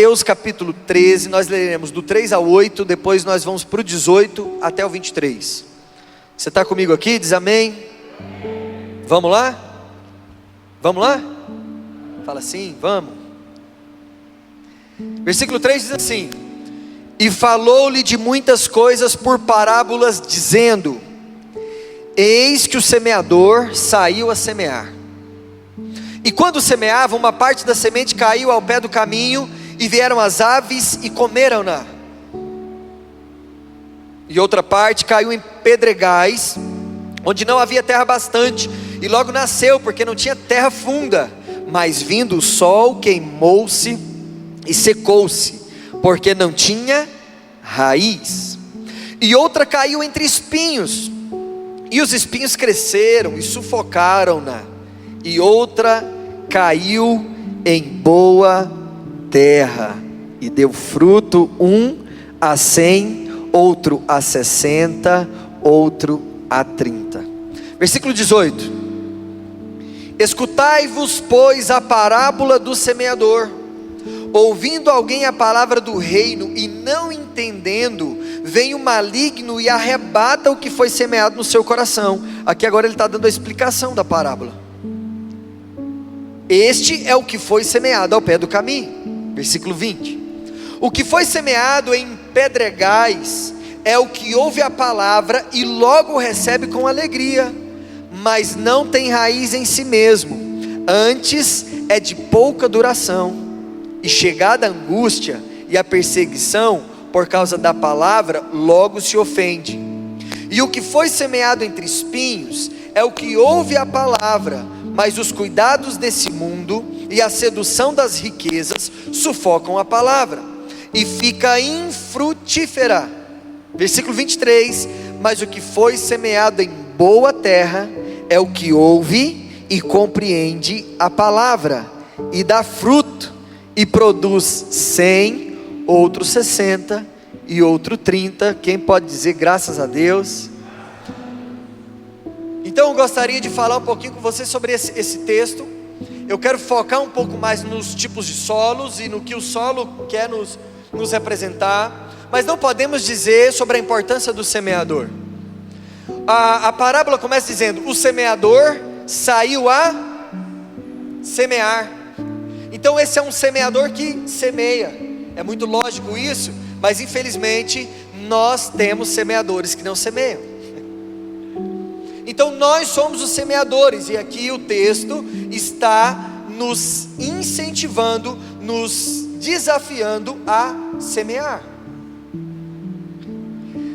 Mateus capítulo 13, nós leremos do 3 ao 8, depois nós vamos para o 18 até o 23. Você está comigo aqui? Diz amém. Vamos lá? Vamos lá? Fala assim, vamos. Versículo 3 diz assim: E falou-lhe de muitas coisas por parábolas, dizendo: Eis que o semeador saiu a semear. E quando semeava, uma parte da semente caiu ao pé do caminho, e vieram as aves e comeram-na. E outra parte caiu em pedregais, onde não havia terra bastante, e logo nasceu, porque não tinha terra funda. Mas vindo o sol, queimou-se e secou-se, porque não tinha raiz. E outra caiu entre espinhos, e os espinhos cresceram e sufocaram-na. E outra caiu em boa terra, e deu fruto, 100, outro 60, outro 30. Versículo 18: Escutai-vos, pois, a parábola do semeador. Ouvindo alguém a palavra do reino e não entendendo, vem o maligno e arrebata o que foi semeado no seu coração. Aqui agora ele está dando a explicação da parábola. Este é o que foi semeado ao pé do caminho. Versículo 20: O que foi semeado em pedregais é o que ouve a palavra e logo recebe com alegria, mas não tem raiz em si mesmo, antes é de pouca duração, e chegada a angústia e a perseguição por causa da palavra, logo se ofende. E o que foi semeado entre espinhos é o que ouve a palavra, mas os cuidados desse mundo e a sedução das riquezas sufocam a palavra, e fica infrutífera. Versículo 23: Mas o que foi semeado em boa terra é o que ouve e compreende a palavra, e dá fruto, e produz 100, outro 60 e outro 30. Quem pode dizer graças a Deus? Então eu gostaria de falar um pouquinho com você sobre esse texto. Eu quero focar um pouco mais nos tipos de solos e no que o solo quer nos representar. Mas não podemos dizer sobre a importância do semeador. A parábola começa dizendo: o semeador saiu a semear. Então esse é um semeador que semeia. É muito lógico isso, mas infelizmente nós temos semeadores que não semeiam. Então nós somos os semeadores, e aqui o texto está nos incentivando, nos desafiando a semear.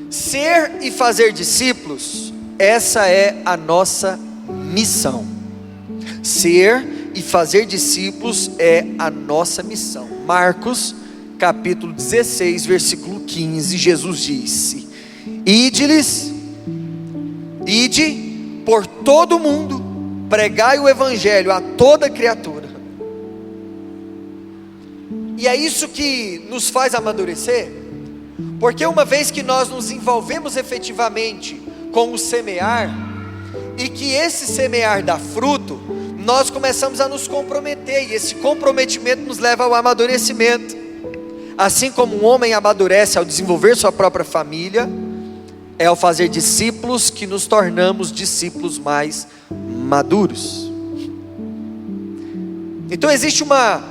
Ser e fazer discípulos, essa é a nossa missão. Ser e fazer discípulos é a nossa missão. Marcos capítulo 16, versículo 15, Jesus disse: Ide por todo o mundo, pregai o evangelho a toda criatura. E é isso que nos faz amadurecer, porque uma vez que nós nos envolvemos efetivamente com o semear, e que esse semear dá fruto, nós começamos a nos comprometer, e esse comprometimento nos leva ao amadurecimento. Assim como um homem amadurece ao desenvolver sua própria família, é ao fazer discípulos que nos tornamos discípulos mais maduros. Então existe uma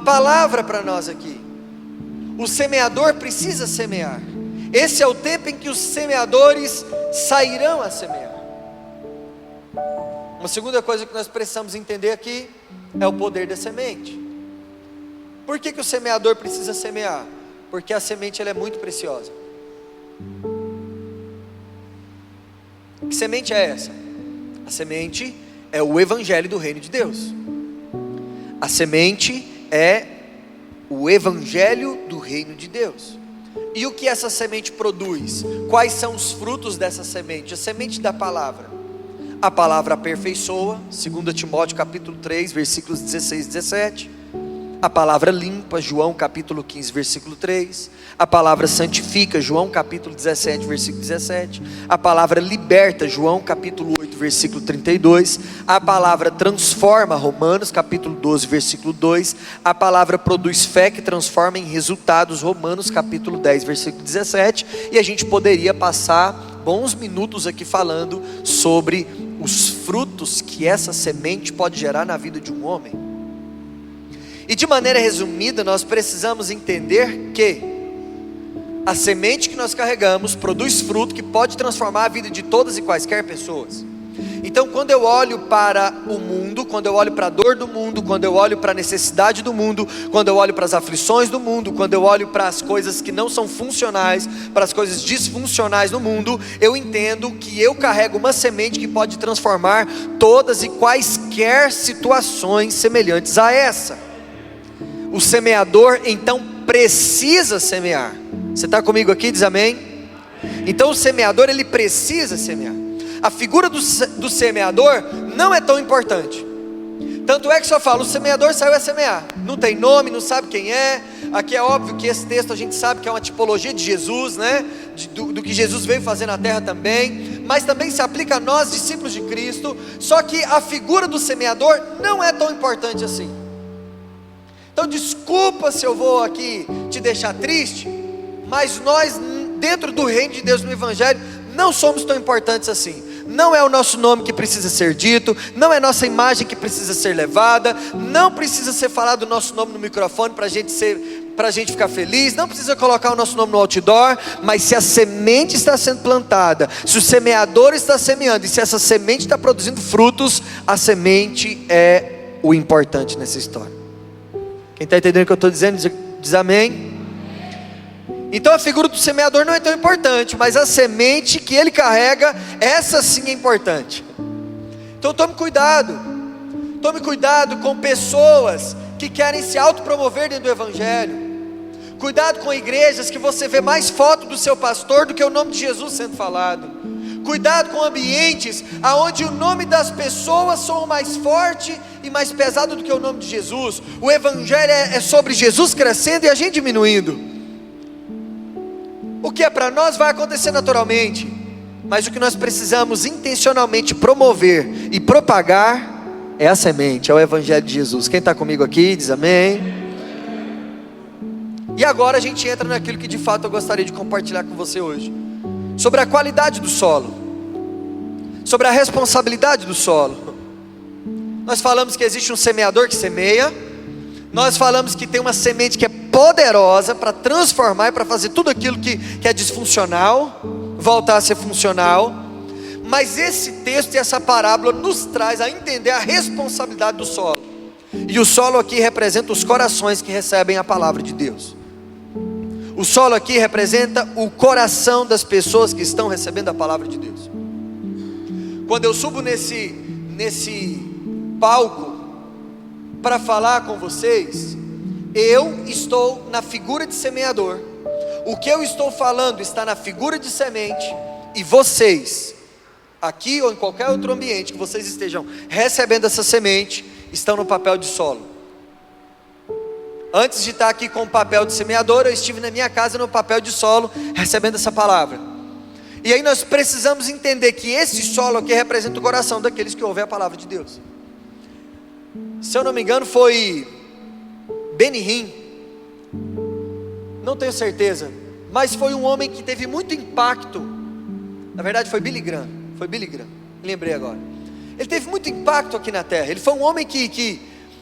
palavra para nós aqui. O semeador precisa semear. Esse é o tempo em que os semeadores sairão a semear. Uma segunda coisa que nós precisamos entender aqui é o poder da semente. Por que o semeador precisa semear? Porque a semente ela é muito preciosa. Que semente é essa? A semente é o evangelho do reino de Deus. A semente é o evangelho do reino de Deus. E o que essa semente produz? Quais são os frutos dessa semente? A semente da palavra. A palavra aperfeiçoa, 2 Timóteo capítulo 3, versículos 16 e 17. A palavra limpa, João capítulo 15, versículo 3. A palavra santifica, João capítulo 17, versículo 17. A palavra liberta, João capítulo 8, 8, versículo 32. A palavra transforma, Romanos capítulo 12, versículo 2. A palavra produz fé que transforma em resultados, Romanos capítulo 10, versículo 17. E a gente poderia passar bons minutos aqui falando sobre os frutos que essa semente pode gerar na vida de um homem. E de maneira resumida, nós precisamos entender que a semente que nós carregamos produz fruto que pode transformar a vida de todas e quaisquer pessoas. Então, quando eu olho para o mundo, quando eu olho para a dor do mundo, quando eu olho para a necessidade do mundo, quando eu olho para as aflições do mundo, quando eu olho para as coisas que não são funcionais, para as coisas disfuncionais no mundo, eu entendo que eu carrego uma semente que pode transformar todas e quaisquer situações semelhantes a essa. O semeador então precisa semear. Você está comigo aqui? Diz amém. Então o semeador, ele precisa semear. A figura do semeador não é tão importante. Tanto é que só fala, o semeador saiu a semear. Não tem nome, não sabe quem é. Aqui é óbvio que esse texto a gente sabe que é uma tipologia de Jesus, né? Do que Jesus veio fazer na terra também. Mas também se aplica a nós, discípulos de Cristo. Só que a figura do semeador não é tão importante assim. Então desculpa se eu vou aqui te deixar triste, mas nós dentro do reino de Deus no Evangelho não somos tão importantes assim. Não é o nosso nome que precisa ser dito, não é nossa imagem que precisa ser levada, não precisa ser falado o nosso nome no microfone para a gente ficar feliz, não precisa colocar o nosso nome no outdoor. Mas se a semente está sendo plantada, se o semeador está semeando, e se essa semente está produzindo frutos, a semente é o importante nessa história. Quem está entendendo o que eu estou dizendo, diz amém. Então a figura do semeador não é tão importante, mas a semente que ele carrega, essa sim é importante. Então tome cuidado com pessoas que querem se autopromover dentro do Evangelho. Cuidado com igrejas que você vê mais foto do seu pastor do que o nome de Jesus sendo falado. Cuidado com ambientes onde o nome das pessoas soa mais forte e mais pesado do que o nome de Jesus. O Evangelho é sobre Jesus crescendo e a gente diminuindo. O que é para nós vai acontecer naturalmente, mas o que nós precisamos intencionalmente promover e propagar é a semente, é o Evangelho de Jesus. Quem está comigo aqui, diz amém. E agora a gente entra naquilo que de fato eu gostaria de compartilhar com você hoje, sobre a qualidade do solo, sobre a responsabilidade do solo. Nós falamos que existe um semeador que semeia, nós falamos que tem uma semente que é poderosa para transformar e para fazer tudo aquilo que é disfuncional voltar a ser funcional. Mas esse texto e essa parábola nos traz a entender a responsabilidade do solo. E o solo aqui representa os corações que recebem a palavra de Deus. O solo aqui representa o coração das pessoas que estão recebendo a palavra de Deus. Quando eu subo nesse palco para falar com vocês, eu estou na figura de semeador. O que eu estou falando está na figura de semente, e vocês, aqui ou em qualquer outro ambiente que vocês estejam recebendo essa semente, estão no papel de solo. Antes de estar aqui com o papel de semeador, eu estive na minha casa no papel de solo, recebendo essa palavra. E aí nós precisamos entender que esse solo aqui representa o coração daqueles que ouvem a palavra de Deus. Se eu não me engano foi Benny Hinn, não tenho certeza, mas foi um homem que teve muito impacto. Na verdade foi Billy Graham, lembrei agora. Ele teve muito impacto aqui na terra. Ele foi um homem que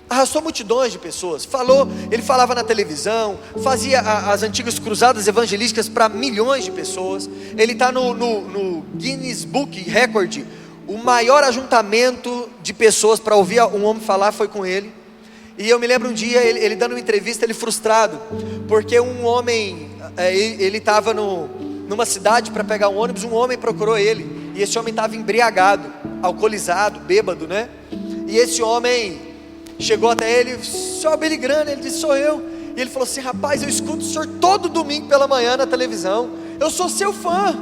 arrastou multidões de pessoas. Ele falava na televisão, fazia as antigas cruzadas evangelísticas para milhões de pessoas. Ele está no Guinness Book Record. O maior ajuntamento de pessoas para ouvir um homem falar foi com ele. E eu me lembro um dia, ele dando uma entrevista, ele frustrado, porque um homem, ele estava numa cidade para pegar um ônibus. Um homem procurou ele, e esse homem estava embriagado, alcoolizado, bêbado, né? E esse homem chegou até ele: "Senhor Billy Graham", ele disse: "Sou eu". E ele falou assim: "Rapaz, eu escuto o senhor todo domingo pela manhã na televisão, eu sou seu fã,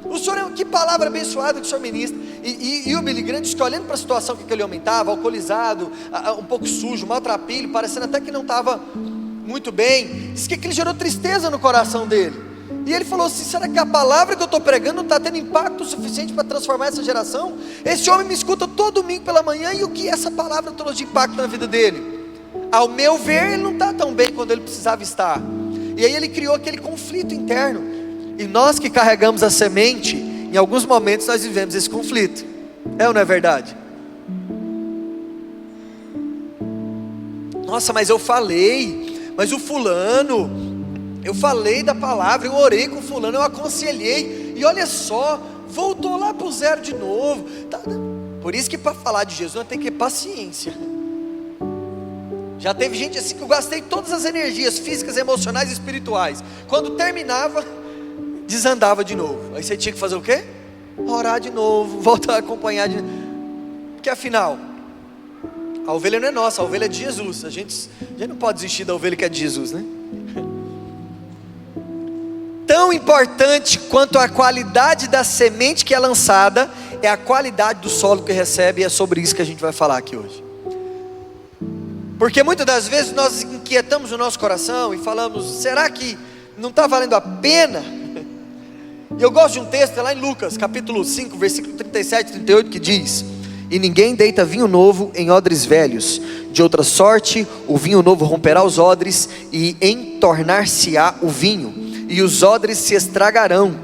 o senhor que palavra abençoada que o senhor ministra". E o Billy Graham disse que, olhando para a situação que aquele homem estava, alcoolizado, um pouco sujo, maltrapilho, parecendo até que não estava muito bem, disse que aquilo gerou tristeza no coração dele. E ele falou assim: será que a palavra que eu estou pregando não está tendo impacto suficiente para transformar essa geração? Esse homem me escuta todo domingo pela manhã, e o que essa palavra trouxe de impacto na vida dele? Ao meu ver, ele não está tão bem quando ele precisava estar. E aí ele criou aquele conflito interno. E nós que carregamos a semente, em alguns momentos nós vivemos esse conflito. É ou não é verdade? Nossa, mas eu falei, mas o fulano, eu falei da palavra, eu orei com o fulano, eu aconselhei, e olha só, voltou lá para o zero de novo. Por isso que para falar de Jesus nós temos que ter paciência. Já teve gente assim que eu gastei todas as energias físicas, emocionais e espirituais. Quando terminava, desandava de novo. Aí você tinha que fazer o quê? Orar de novo, voltar a acompanhar de novo. Porque afinal, a ovelha não é nossa, a ovelha é de Jesus. A gente não pode desistir da ovelha que é de Jesus, né? Tão importante quanto a qualidade da semente que é lançada é a qualidade do solo que recebe, e é sobre isso que a gente vai falar aqui hoje. Porque muitas das vezes nós inquietamos o nosso coração e falamos: será que não está valendo a pena? E eu gosto de um texto lá em Lucas capítulo 5, versículo 37 e 38, que diz: e ninguém deita vinho novo em odres velhos, de outra sorte o vinho novo romperá os odres, e entornar-se-á o vinho, e os odres se estragarão.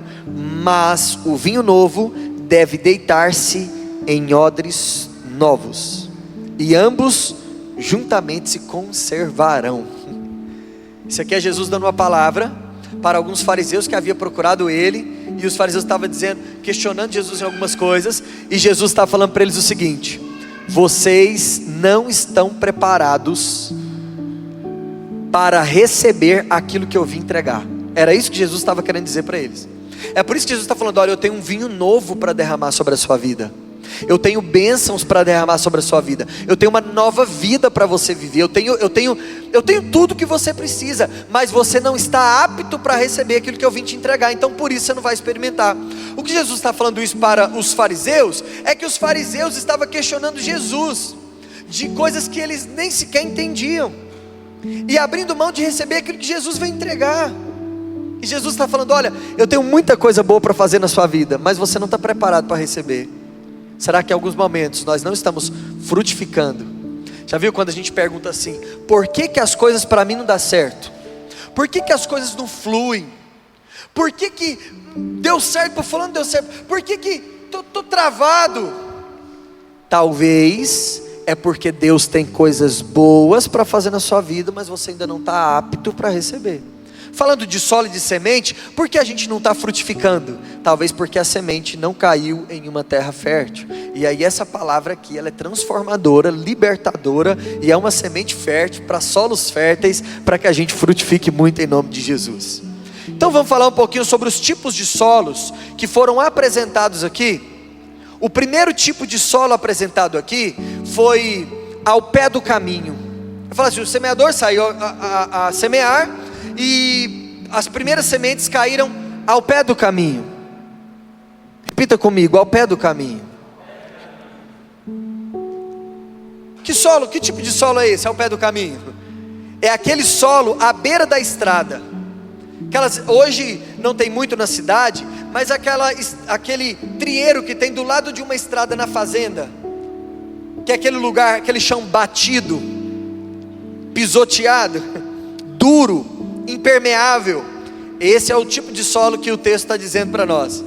Mas o vinho novo deve deitar-se em odres novos, e ambos juntamente se conservarão. Isso aqui é Jesus dando uma palavra para alguns fariseus que haviam procurado ele, e os fariseus estavam questionando Jesus em algumas coisas, e Jesus estava falando para eles o seguinte: vocês não estão preparados para receber aquilo que eu vim entregar. Era isso que Jesus estava querendo dizer para eles. É por isso que Jesus está falando: olha, eu tenho um vinho novo para derramar sobre a sua vida. Eu tenho bênçãos para derramar sobre a sua vida. Eu tenho uma nova vida para você viver. Eu tenho tudo que você precisa, mas você não está apto para receber aquilo que eu vim te entregar. Então por isso você não vai experimentar. O que Jesus está falando isso para os fariseus é que os fariseus estavam questionando Jesus de coisas que eles nem sequer entendiam, e abrindo mão de receber aquilo que Jesus vai entregar. E Jesus está falando: olha, eu tenho muita coisa boa para fazer na sua vida, mas você não está preparado para receber. Será que em alguns momentos nós não estamos frutificando? Já viu quando a gente pergunta assim: por que que as coisas para mim não dão certo? Por que que as coisas não fluem? Por que que deu certo para fulano, deu certo? Por que que tô travado? Talvez é porque Deus tem coisas boas para fazer na sua vida, mas você ainda não está apto para receber. Falando de solo e de semente, por que a gente não está frutificando? Talvez porque a semente não caiu em uma terra fértil. E aí essa palavra aqui, ela é transformadora, libertadora, e é uma semente fértil para solos férteis, para que a gente frutifique muito em nome de Jesus. Então vamos falar um pouquinho sobre os tipos de solos que foram apresentados aqui. O primeiro tipo de solo apresentado aqui foi ao pé do caminho. Eu falo assim: o semeador saiu a semear, e as primeiras sementes caíram ao pé do caminho. Repita comigo: ao pé do caminho. Que solo, que tipo de solo é esse, ao pé do caminho? É aquele solo à beira da estrada. Hoje não tem muito na cidade, mas aquele trieiro que tem do lado de uma estrada na fazenda, que é aquele lugar, aquele chão batido, pisoteado, duro, impermeável. Esse é o tipo de solo que o texto está dizendo para nós.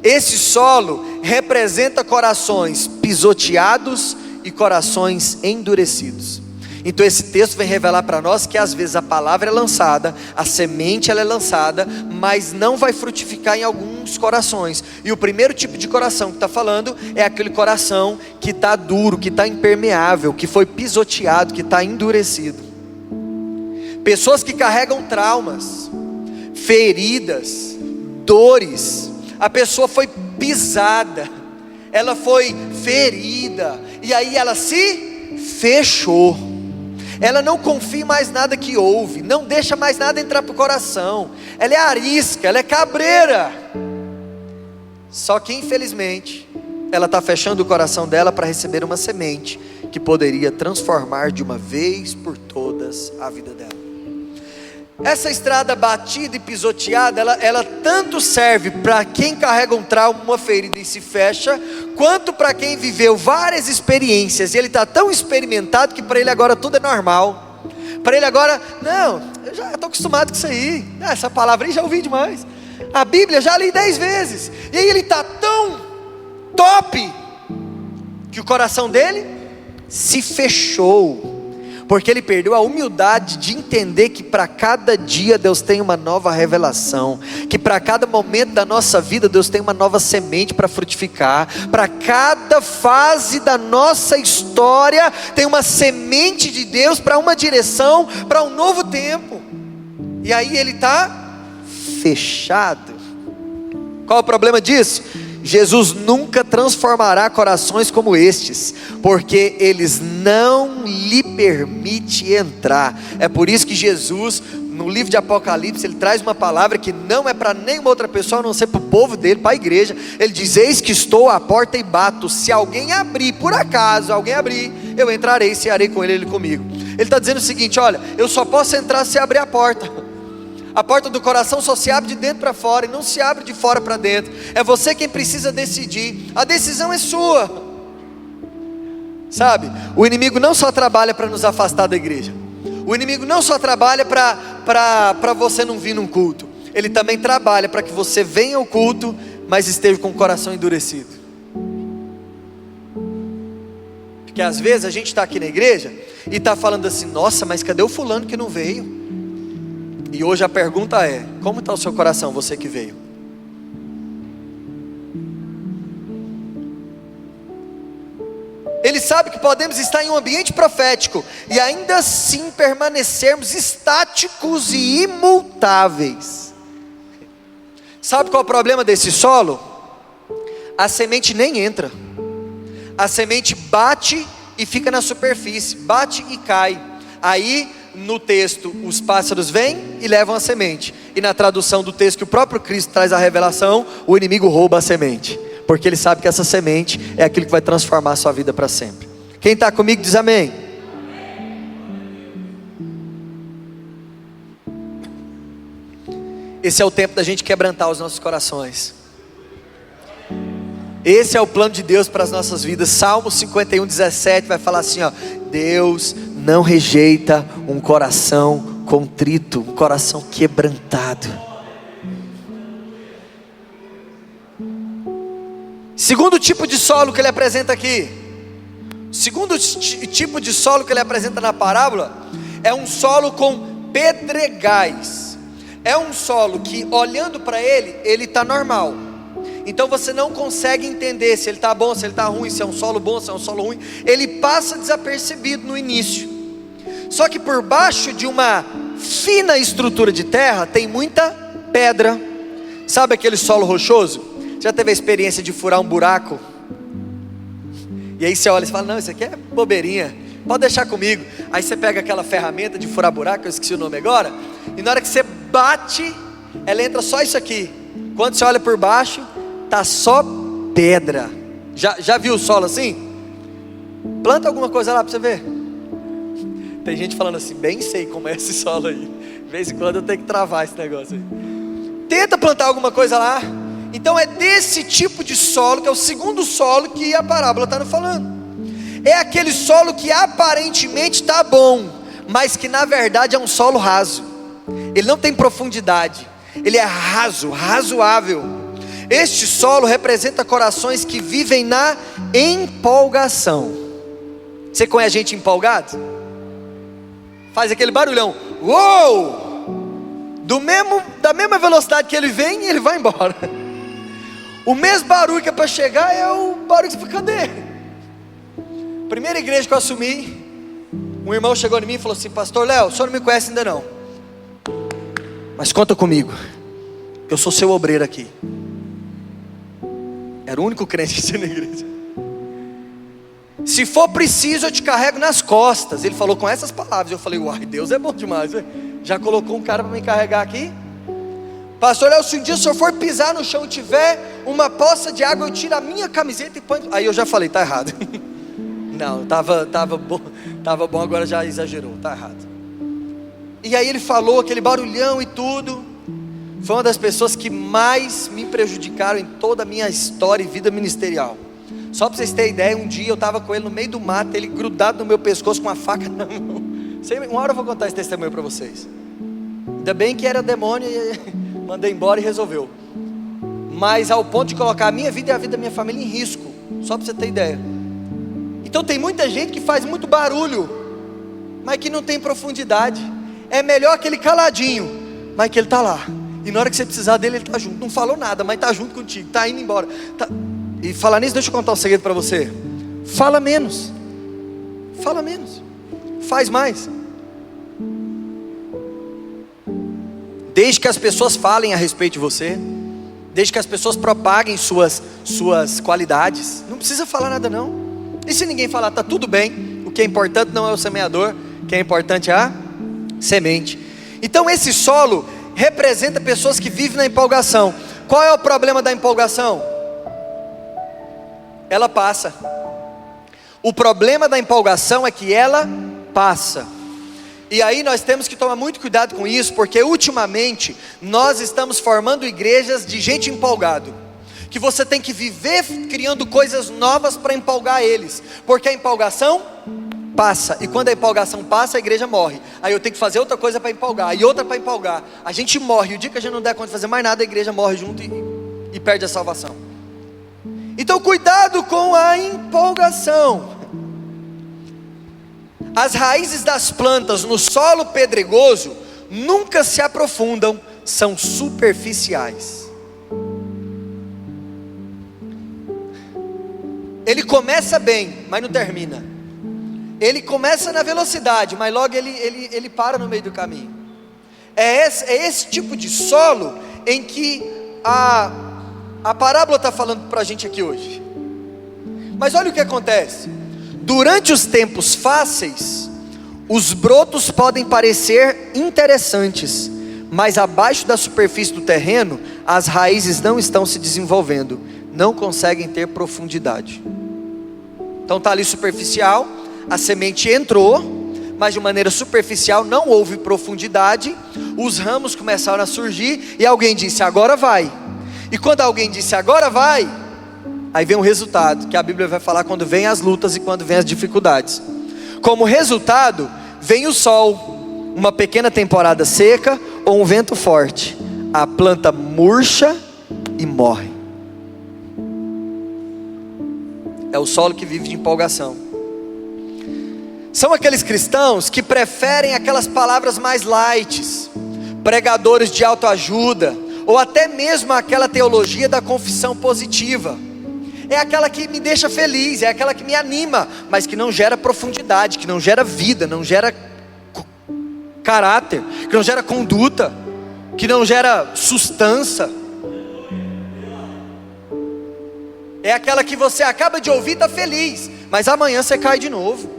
Esse solo representa corações pisoteados e corações endurecidos. Então esse texto vem revelar para nós que às vezes a palavra é lançada, a semente ela é lançada, mas não vai frutificar em alguns corações. E o primeiro tipo de coração que está falando é aquele coração que está duro, que está impermeável, que foi pisoteado, que está endurecido. Pessoas que carregam traumas, feridas, dores. A pessoa foi pisada, ela foi ferida, e aí ela se fechou. Ela não confia em mais nada que ouve, não deixa mais nada entrar para o coração. Ela é arisca, ela é cabreira. Só que infelizmente ela está fechando o coração dela para receber uma semente que poderia transformar de uma vez por todas a vida dela. Essa estrada batida e pisoteada, ela tanto serve para quem carrega um trauma, uma ferida e se fecha, quanto para quem viveu várias experiências, e ele está tão experimentado que para ele agora tudo é normal. Para ele agora, não, eu já estou acostumado com isso aí, essa palavra aí já ouvi demais, a Bíblia já li 10 vezes, e aí ele está tão top, que o coração dele se fechou, porque ele perdeu a humildade de entender que para cada dia Deus tem uma nova revelação, que para cada momento da nossa vida Deus tem uma nova semente para frutificar, para cada fase da nossa história tem uma semente de Deus para uma direção, para um novo tempo, e aí ele está fechado. Qual o problema disso? Jesus nunca transformará corações como estes, porque eles não lhe permite entrar. É por isso que Jesus, no livro de Apocalipse, ele traz uma palavra que não é para nenhuma outra pessoa, a não ser para o povo dele, para a igreja. Ele diz: eis que estou à porta e bato, se alguém abrir, por acaso alguém abrir, eu entrarei, cearei com ele, ele comigo. Ele está dizendo o seguinte: olha, eu só posso entrar se abrir a porta. A porta do coração só se abre de dentro para fora, e não se abre de fora para dentro. É você quem precisa decidir, a decisão é sua. Sabe, o inimigo não só trabalha para nos afastar da igreja, o inimigo não só trabalha para você não vir num culto, ele também trabalha para que você venha ao culto, mas esteja com o coração endurecido. Porque às vezes a gente está aqui na igreja e está falando assim: nossa, mas cadê o fulano que não veio? E hoje a pergunta é: como está o seu coração, você que veio? Ele sabe que podemos estar em um ambiente profético e ainda assim permanecermos estáticos e imutáveis. Sabe qual é o problema desse solo? A semente nem entra, a semente bate e fica na superfície, bate e cai. Aí no texto os pássaros vêm e levam a semente, e na tradução do texto que o próprio Cristo traz a revelação, o inimigo rouba a semente, porque ele sabe que essa semente é aquilo que vai transformar a sua vida para sempre. Quem está comigo diz amém. Esse é o tempo da gente quebrantar os nossos corações. Esse é o plano de Deus para as nossas vidas. Salmo 51:17 vai falar assim, ó: Deus não rejeita um coração contrito, um coração quebrantado. Segundo tipo de solo que ele apresenta aqui, segundo tipo de solo que ele apresenta na parábola, é um solo com pedregais. É um solo que, olhando para ele está normal. Então você não consegue entender se ele está bom, se ele está ruim, se é um solo bom, se é um solo ruim. Ele passa desapercebido no início. Só que por baixo de uma fina estrutura de terra tem muita pedra. Sabe aquele solo rochoso? Já teve a experiência de furar um buraco? E aí você olha e fala: não, isso aqui é bobeirinha, pode deixar comigo. Aí você pega aquela ferramenta de furar buraco, eu esqueci o nome agora, e na hora que você bate, ela entra só isso aqui. Quando você olha por baixo, tá só pedra. Já viu o solo assim? Planta alguma coisa lá para você ver. Tem gente falando assim: bem sei como é esse solo aí. De vez em quando eu tenho que travar esse negócio aí. Tenta plantar alguma coisa lá. Então é desse tipo de solo, que é o segundo solo que a parábola está falando. É aquele solo que aparentemente está bom, mas que na verdade é um solo raso. Ele não tem profundidade, ele é raso, razoável. Este solo representa corações que vivem na empolgação. Você conhece gente empolgada? Faz aquele barulhão, uou! Da mesma velocidade que ele vem, ele vai embora. O mesmo barulho que é para chegar é o barulho que você fica: cadê? Primeira igreja que eu assumi, um irmão chegou em mim e falou assim: pastor Léo, o senhor não me conhece ainda não, mas conta comigo, eu sou seu obreiro aqui. Era o único crente que tinha na igreja. Se for preciso eu te carrego nas costas. Ele falou com essas palavras. Eu falei: uai, Deus é bom demais, véio. Já colocou um cara para me carregar aqui? Pastor Léo, se um dia o senhor for pisar no chão e tiver uma poça de água, eu tiro a minha camiseta e põe. Aí eu já falei: tá errado. Não, tava bom, agora já exagerou, tá errado. E aí ele falou aquele barulhão e tudo. Foi uma das pessoas que mais me prejudicaram em toda a minha história e vida ministerial. Só para vocês terem ideia, um dia eu estava com ele no meio do mato, ele grudado no meu pescoço com uma faca na mão. Uma hora eu vou contar esse testemunho para vocês. Ainda bem que era demônio e mandei embora e resolveu. Mas ao ponto de colocar a minha vida e a vida da minha família em risco. Só para você ter ideia. Então tem muita gente que faz muito barulho, mas que não tem profundidade. É melhor aquele caladinho, mas que ele está lá. E na hora que você precisar dele, ele está junto. Não falou nada, mas está junto contigo, está indo embora. E falar nisso, deixa eu contar um segredo para você. Fala menos. Fala menos. Faz mais. Desde que as pessoas falem a respeito de você, desde que as pessoas propaguem suas qualidades, não precisa falar nada não. E se ninguém falar, está tudo bem. O que é importante não é o semeador, o que é importante é a semente. Então esse solo representa pessoas que vivem na empolgação. Qual é o problema da empolgação? Ela passa. O problema da empolgação é que ela passa. E aí nós temos que tomar muito cuidado com isso, porque ultimamente nós estamos formando igrejas de gente empolgado, que você tem que viver criando coisas novas para empolgar eles, porque a empolgação passa, e quando a empolgação passa, a igreja morre. Aí eu tenho que fazer outra coisa para empolgar, e outra para empolgar. A gente morre, o dia que a gente não der conta de fazer mais nada, a igreja morre junto e perde a salvação. Então cuidado com a empolgação. As raízes das plantas no solo pedregoso nunca se aprofundam, são superficiais. Ele começa bem, mas não termina. Ele começa na velocidade, mas logo ele para no meio do caminho. É esse tipo de solo em que a parábola está falando para a gente aqui hoje. Mas olha o que acontece. Durante os tempos fáceis, os brotos podem parecer interessantes, mas abaixo da superfície do terreno, as raízes não estão se desenvolvendo, não conseguem ter profundidade. Então está ali superficial, a semente entrou, mas de maneira superficial, não houve profundidade, os ramos começaram a surgir, e alguém disse, agora vai. E quando alguém disse, agora vai, aí vem o resultado, que a Bíblia vai falar quando vem as lutas e quando vem as dificuldades. Como resultado, vem o sol, uma pequena temporada seca ou um vento forte. A planta murcha e morre. É o solo que vive de empolgação. São aqueles cristãos que preferem aquelas palavras mais light, pregadores de autoajuda, ou até mesmo aquela teologia da confissão positiva. É aquela que me deixa feliz, é aquela que me anima, mas que não gera profundidade, que não gera vida, não gera caráter, que não gera conduta, que não gera sustância. É aquela que você acaba de ouvir e está feliz, mas amanhã você cai de novo.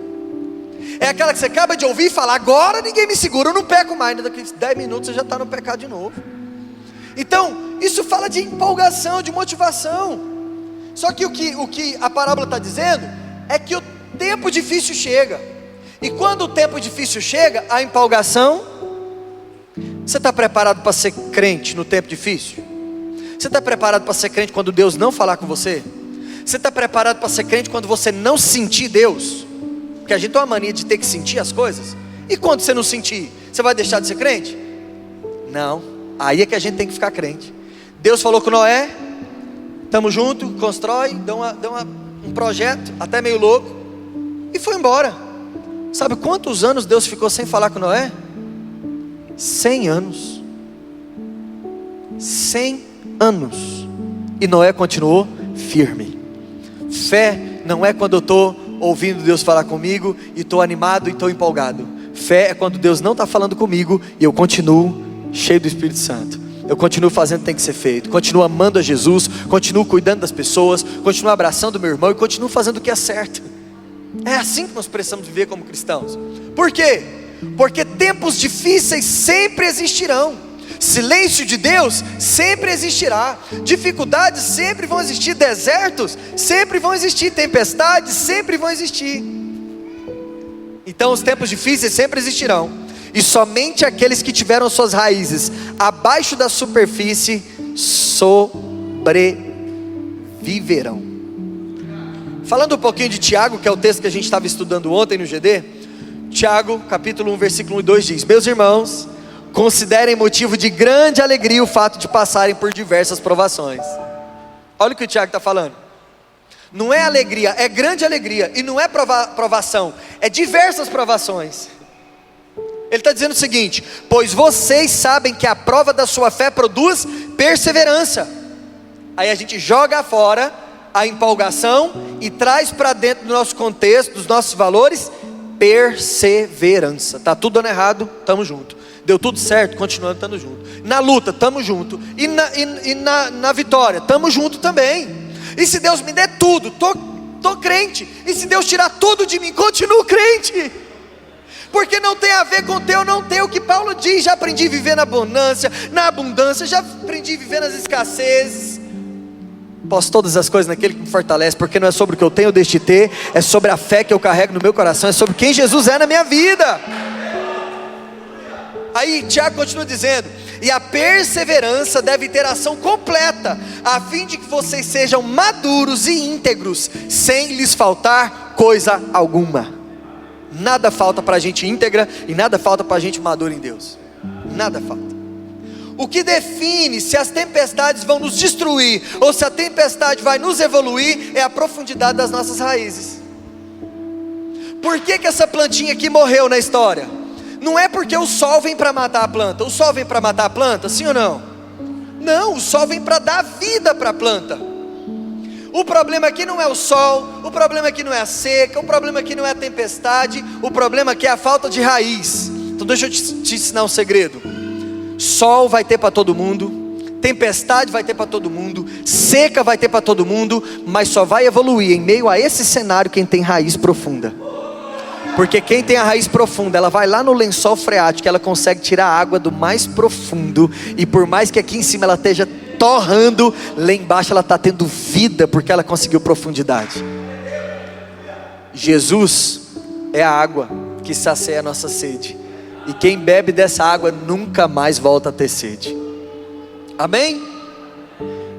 É aquela que você acaba de ouvir e fala, agora ninguém me segura, eu não peco mais, daqui 10 minutos você já está no pecado de novo. Então, isso fala de empolgação, de motivação. Só que o que a parábola está dizendo é que o tempo difícil chega. E quando o tempo difícil chega, a empolgação. Você está preparado para ser crente no tempo difícil? Você está preparado para ser crente quando Deus não falar com você? Você está preparado para ser crente quando você não sentir Deus? Porque a gente tem uma mania de ter que sentir as coisas. E quando você não sentir, você vai deixar de ser crente? Não. Aí é que a gente tem que ficar crente. Deus falou com Noé, estamos juntos, constrói, deu um projeto, até meio louco, e foi embora. Sabe quantos anos Deus ficou sem falar com Noé? 100 anos. 100 anos. E Noé continuou firme. Fé não é quando eu estou ouvindo Deus falar comigo e estou animado e estou empolgado. Fé é quando Deus não está falando comigo e eu continuo cheio do Espírito Santo. Eu continuo fazendo o que tem que ser feito, continuo amando a Jesus, continuo cuidando das pessoas, continuo abraçando meu irmão e continuo fazendo o que é certo. É assim que nós precisamos viver como cristãos. Por quê? Porque tempos difíceis sempre existirão. Silêncio de Deus sempre existirá. Dificuldades sempre vão existir. Desertos sempre vão existir. Tempestades sempre vão existir. Então os tempos difíceis sempre existirão. e somente aqueles que tiveram suas raízes abaixo da superfície sobreviverão. Falando um pouquinho de Tiago, que é o texto que a gente estava estudando ontem no GD, Tiago, capítulo 1, versículo 1 e 2 diz: meus irmãos, considerem motivo de grande alegria o fato de passarem por diversas provações. Olha o que o Tiago está falando. Não é alegria, é grande alegria. E não é provação, é diversas provações. Ele está dizendo o seguinte: pois vocês sabem que a prova da sua fé produz perseverança. Aí a gente joga fora a empolgação e traz para dentro do nosso contexto, dos nossos valores, perseverança. Está tudo dando errado, estamos juntos. Deu tudo certo, continuando estando junto. Na luta, estamos juntos. E na vitória, estamos juntos também. E se Deus me der tudo, tô crente. E se Deus tirar tudo de mim, continuo crente. Porque não tem a ver com ter ou não ter. O que Paulo diz: já aprendi a viver na abundância, já aprendi a viver nas escassezes. Posso todas as coisas naquele que me fortalece. Porque não é sobre o que eu tenho ou deixo de ter, é sobre a fé que eu carrego no meu coração, é sobre quem Jesus é na minha vida. Aí Tiago continua dizendo: e a perseverança deve ter ação completa, a fim de que vocês sejam maduros e íntegros, sem lhes faltar coisa alguma. Nada falta para a gente íntegra e nada falta para a gente madura em Deus. Nada falta. O que define se as tempestades vão nos destruir ou se a tempestade vai nos evoluir é a profundidade das nossas raízes. Por que essa plantinha aqui morreu na história? Não é porque o sol vem para matar a planta. O sol vem para matar a planta, sim ou não? Não, o sol vem para dar vida para a planta. O problema aqui não é o sol, o problema aqui não é a seca, o problema aqui não é a tempestade, o problema aqui é a falta de raiz. Então deixa eu te ensinar um segredo. Sol vai ter para todo mundo, tempestade vai ter para todo mundo, seca vai ter para todo mundo, mas só vai evoluir em meio a esse cenário quem tem raiz profunda. Porque quem tem a raiz profunda, ela vai lá no lençol freático, ela consegue tirar a água do mais profundo, e por mais que aqui em cima ela esteja torrando, lá embaixo ela está tendo vida, porque ela conseguiu profundidade. Jesus é a água que sacia a nossa sede, e quem bebe dessa água nunca mais volta a ter sede. Amém?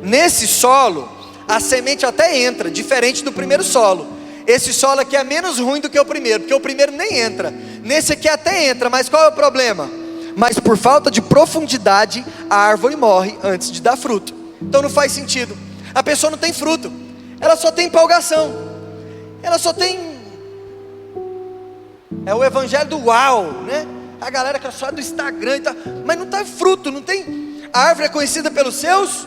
Nesse solo, a semente até entra, diferente do primeiro solo. Esse solo aqui é menos ruim do que o primeiro, porque o primeiro nem entra. Nesse aqui até entra, mas qual é o problema? Mas por falta de profundidade, a árvore morre antes de dar fruto. Então não faz sentido. A pessoa não tem fruto, ela só tem empolgação, ela só tem... é o evangelho do uau, né? A galera que é só do Instagram e tal, mas não tem fruto, não tem... A árvore é conhecida pelos seus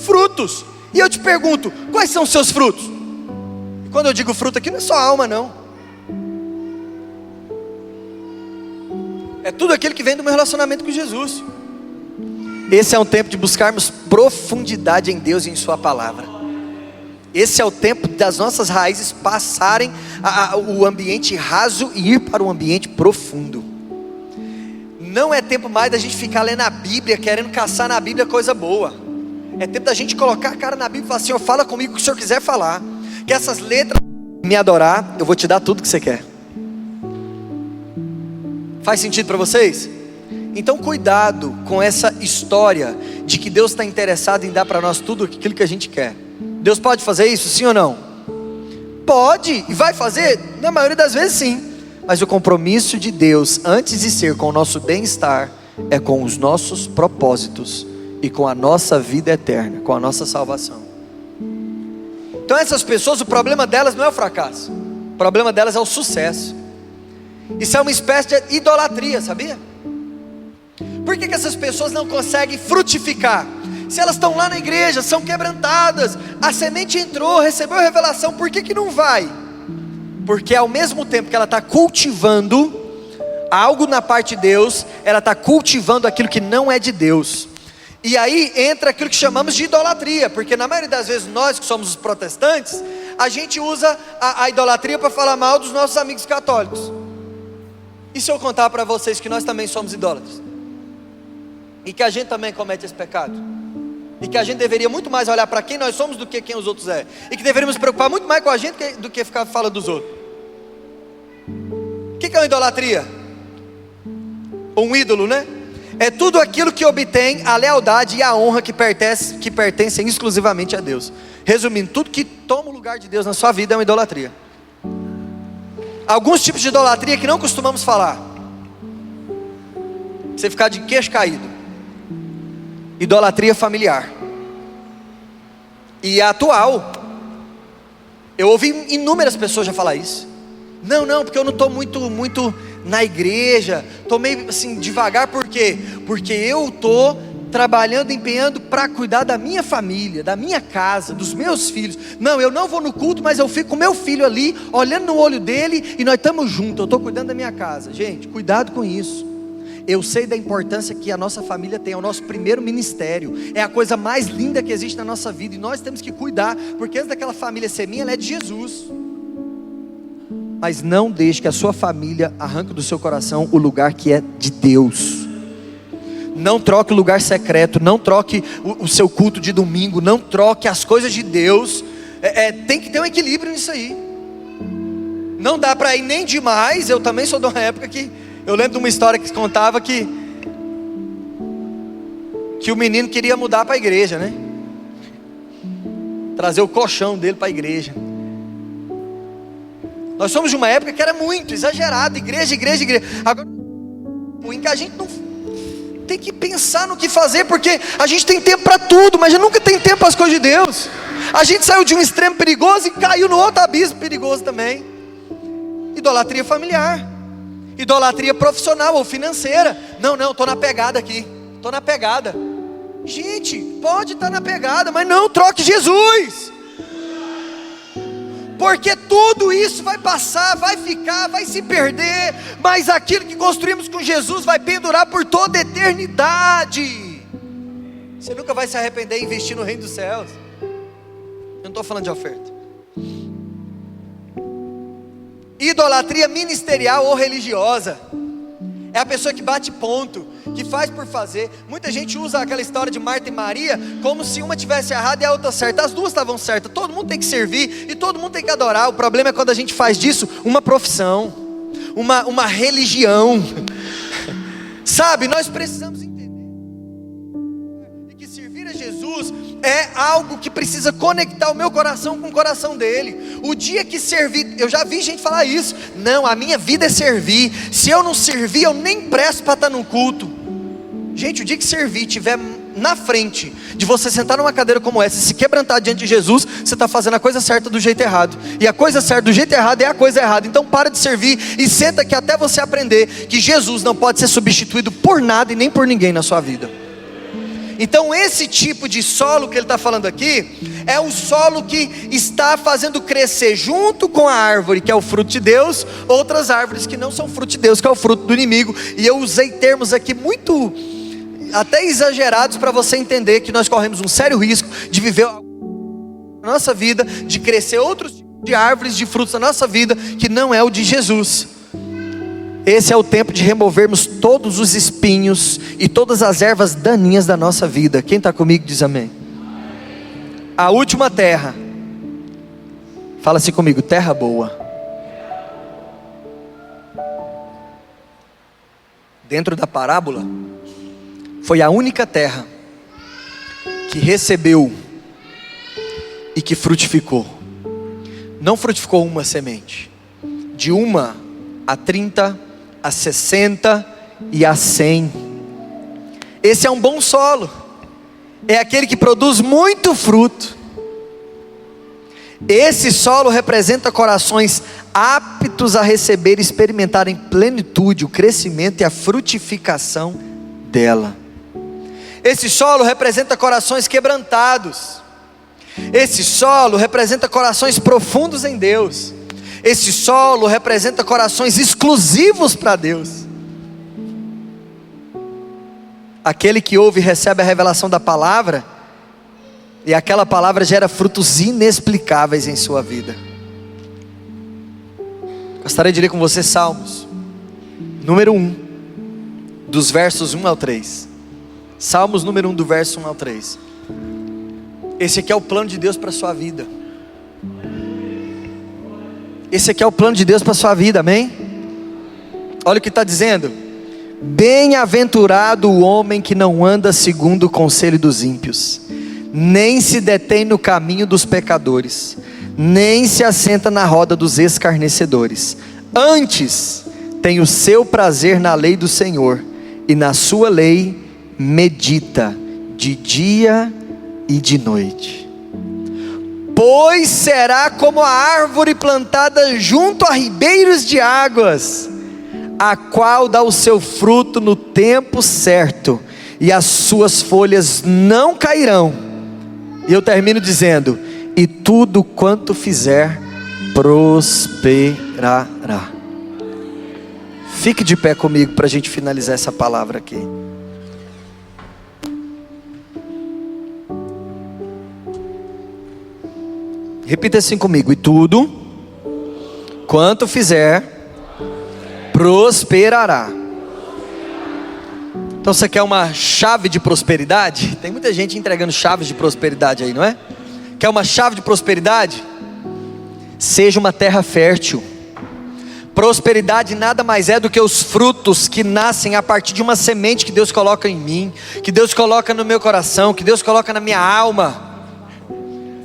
frutos. E eu te pergunto, quais são os seus frutos? Quando eu digo fruto aqui, não é só alma não, é tudo aquele que vem do meu relacionamento com Jesus. Esse é um tempo de buscarmos profundidade em Deus e em sua palavra. Esse é o tempo das nossas raízes passarem o ambiente raso e ir para um ambiente profundo. Não é tempo mais da gente ficar lendo a Bíblia, querendo caçar na Bíblia coisa boa. É tempo da gente colocar a cara na Bíblia e falar: Senhor, fala comigo o que o Senhor quiser falar. Que essas letras me adorar, eu vou te dar tudo que você quer. Faz sentido para vocês? Então cuidado com essa história de que Deus está interessado em dar para nós tudo aquilo que a gente quer. Deus pode fazer isso, sim ou não? Pode, e vai fazer, na maioria das vezes sim. Mas o compromisso de Deus, antes de ser com o nosso bem-estar, é com os nossos propósitos e com a nossa vida eterna, com a nossa salvação. Então essas pessoas, o problema delas não é o fracasso, o problema delas é o sucesso. Isso é uma espécie de idolatria, sabia? Por que essas pessoas não conseguem frutificar? Se elas estão lá na igreja, são quebrantadas, a semente entrou, recebeu a revelação, por que não vai? Porque ao mesmo tempo que ela está cultivando algo na parte de Deus, ela está cultivando aquilo que não é de Deus. E aí entra aquilo que chamamos de idolatria, porque na maioria das vezes nós que somos os protestantes, a gente usa a idolatria para falar mal dos nossos amigos católicos. E se eu contar para vocês que nós também somos idólatras? E que a gente também comete esse pecado? E que a gente deveria muito mais olhar para quem nós somos do que quem os outros é? E que deveríamos nos preocupar muito mais com a gente do que ficar falando dos outros? O que é uma idolatria? ou um ídolo, né? É tudo aquilo que obtém a lealdade e a honra que pertencem exclusivamente a Deus. Resumindo, tudo que toma o lugar de Deus na sua vida é uma idolatria. Alguns tipos de idolatria que não costumamos falar. Você ficar de queixo caído. Idolatria familiar. E a atual. Eu ouvi inúmeras pessoas já falar isso. Não, porque eu não estou muito na igreja, estou meio assim devagar, por quê? Porque eu estou trabalhando, empenhando para cuidar da minha família, da minha casa, dos meus filhos. Não, eu não vou no culto, mas eu fico com meu filho ali, olhando no olho dele, e nós estamos juntos, eu estou cuidando da minha casa. Gente, cuidado com isso. Eu sei da importância que a nossa família tem, é o nosso primeiro ministério, é a coisa mais linda que existe na nossa vida, e nós temos que cuidar, porque antes daquela família ser minha, ela é de Jesus. Mas não deixe que a sua família arranque do seu coração o lugar que é de Deus. Não troque o lugar secreto, não troque o seu culto de domingo, não troque as coisas de Deus. Tem que ter um equilíbrio nisso aí. Não dá para ir nem demais. Eu também sou de uma época que eu lembro de uma história que contava que o menino queria mudar para a igreja, né? Trazer o colchão dele para a igreja. Nós somos de uma época que era muito exagerado, igreja. Agora, em que a gente não tem que pensar no que fazer, porque a gente tem tempo para tudo, mas a gente nunca tem tempo para as coisas de Deus. A gente saiu de um extremo perigoso e caiu no outro abismo perigoso também. Idolatria familiar, idolatria profissional ou financeira. Não, estou na pegada aqui, estou na pegada. Gente, pode estar na pegada, mas não troque Jesus. Porque tudo isso vai passar, vai ficar, vai se perder, mas aquilo que construímos com Jesus vai pendurar por toda a eternidade. Você nunca vai se arrepender de investir no reino dos céus. Eu não estou falando de oferta. Idolatria ministerial ou religiosa. É a pessoa que bate ponto, que faz por fazer. Muita gente usa aquela história de Marta e Maria como se uma tivesse errada e a outra certa. As duas estavam certas. Todo mundo tem que servir e todo mundo tem que adorar. O problema é quando a gente faz disso uma profissão, uma religião. Sabe, nós precisamos entender que servir a Jesus é algo que precisa conectar o meu coração com o coração dele. O dia que servir, eu já vi gente falar isso. Não, a minha vida é servir. Se eu não servir, eu nem presto para estar no culto. Gente, o dia que servir estiver na frente de você sentar numa cadeira como essa e se quebrantar diante de Jesus, você está fazendo a coisa certa do jeito errado. E a coisa certa do jeito errado é a coisa errada. Então para de servir e senta aqui até você aprender que Jesus não pode ser substituído por nada e nem por ninguém na sua vida. Então esse tipo de solo que ele está falando aqui é o solo que está fazendo crescer junto com a árvore que é o fruto de Deus, outras árvores que não são fruto de Deus, que é o fruto do inimigo. E eu usei termos aqui muito até exagerados para você entender que nós corremos um sério risco de viver na nossa vida, de crescer outros tipos de árvores de frutos na nossa vida que não é o de Jesus. Esse é o tempo de removermos todos os espinhos e todas as ervas daninhas da nossa vida. Quem está comigo diz amém. A última terra, fala assim comigo, terra boa. Dentro da parábola, foi a única terra que recebeu e que frutificou. Não frutificou uma semente, de 1 a 30, a 60 e a 100. Esse é um bom solo. É aquele que produz muito fruto. Esse solo representa corações aptos a receber e experimentar em plenitude o crescimento e a frutificação dela. Esse solo representa corações quebrantados. Esse solo representa corações profundos em Deus. Esse solo representa corações exclusivos para Deus. Aquele que ouve e recebe a revelação da palavra, e aquela palavra gera frutos inexplicáveis em sua vida. Gostaria de ler com você Salmos, número 1, dos versos 1 ao 3. Salmos número 1, do verso 1 ao 3. Esse aqui é o plano de Deus para a sua vida. Esse aqui é o plano de Deus para a sua vida, amém? Olha o que está dizendo: Bem-aventurado o homem que não anda segundo o conselho dos ímpios, nem se detém no caminho dos pecadores, nem se assenta na roda dos escarnecedores. Antes tem o seu prazer na lei do Senhor, e na sua lei medita de dia e de noite. Pois será como a árvore plantada junto a ribeiros de águas, a qual dá o seu fruto no tempo certo, e as suas folhas não cairão. E eu termino dizendo: e tudo quanto fizer prosperará. Fique de pé comigo para a gente finalizar essa palavra aqui. Repita assim comigo: e tudo quanto fizer prosperará. Então você quer uma chave de prosperidade? Tem muita gente entregando chaves de prosperidade aí, não é? Quer uma chave de prosperidade? Seja uma terra fértil. Prosperidade nada mais é do que os frutos que nascem a partir de uma semente que Deus coloca em mim, que Deus coloca no meu coração, que Deus coloca na minha alma.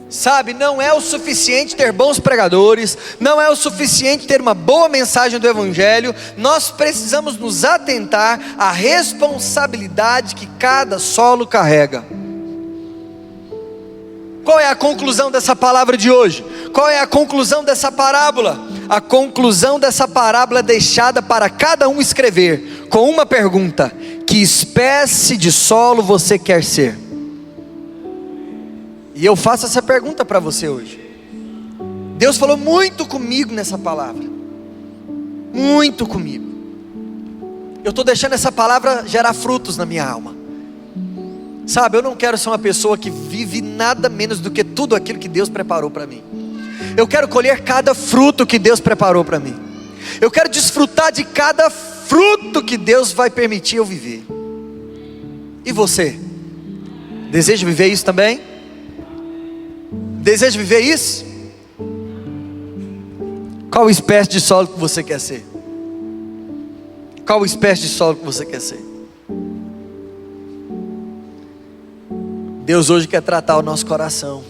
Sabe, não é o suficiente ter bons pregadores, não é o suficiente ter uma boa mensagem do Evangelho. Nós precisamos nos atentar à responsabilidade que cada solo carrega. Qual é a conclusão dessa palavra de hoje? Qual é a conclusão dessa parábola? A conclusão dessa parábola é deixada para cada um escrever, com uma pergunta: que espécie de solo você quer ser? E eu faço essa pergunta para você hoje. Deus falou muito comigo nessa palavra, muito comigo. Eu estou deixando essa palavra gerar frutos na minha alma. Sabe, eu não quero ser uma pessoa que vive nada menos do que tudo aquilo que Deus preparou para mim. Eu quero colher cada fruto que Deus preparou para mim. Eu quero desfrutar de cada fruto que Deus vai permitir eu viver. E você? Deseja viver isso também? Deseja viver isso? Qual espécie de solo que você quer ser? Qual espécie de solo que você quer ser? Deus hoje quer tratar o nosso coração.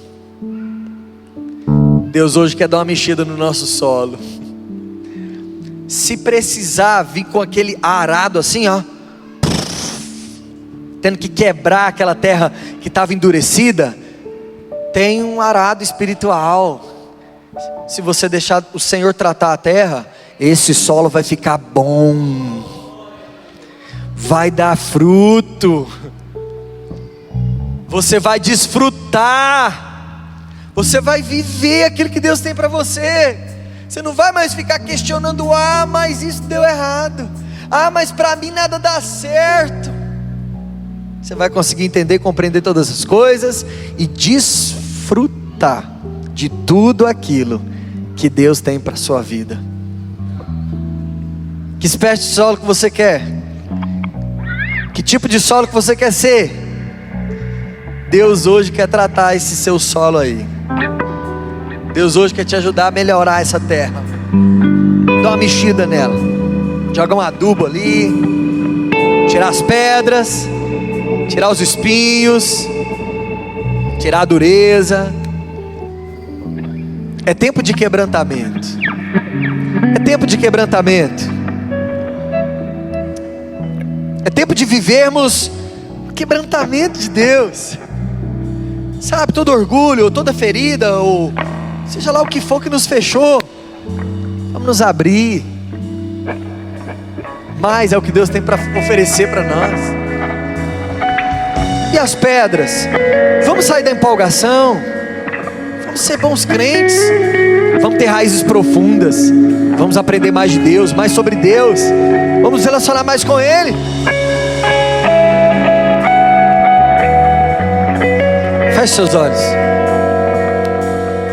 Deus hoje quer dar uma mexida no nosso solo. Se precisar vir com aquele arado assim, ó, tendo que quebrar aquela terra que estava endurecida, tem um arado espiritual. Se você deixar o Senhor tratar a terra, esse solo vai ficar bom, vai dar fruto, você vai desfrutar, você vai viver aquilo que Deus tem para você. Você não vai mais ficar questionando: ah, mas isso deu errado, ah, mas para mim nada dá certo. Você vai conseguir entender, compreender todas as coisas e desfrutar de tudo aquilo que Deus tem para a sua vida. Que espécie de solo que você quer? Que tipo de solo que você quer ser? Deus hoje quer tratar esse seu solo aí. Deus hoje quer te ajudar a melhorar essa terra. Dá uma mexida nela, joga um adubo ali, tirar as pedras, tirar os espinhos, tirar a dureza. É tempo de quebrantamento. É tempo de quebrantamento. É tempo de vivermos o quebrantamento de Deus. Sabe, todo orgulho, ou toda ferida, ou seja lá o que for que nos fechou, vamos nos abrir. Mas é o que Deus tem para oferecer para nós. E as pedras? Vamos sair da empolgação. Vamos ser bons crentes. Vamos ter raízes profundas. Vamos aprender mais de Deus, mais sobre Deus. Vamos nos relacionar mais com Ele. Feche seus olhos.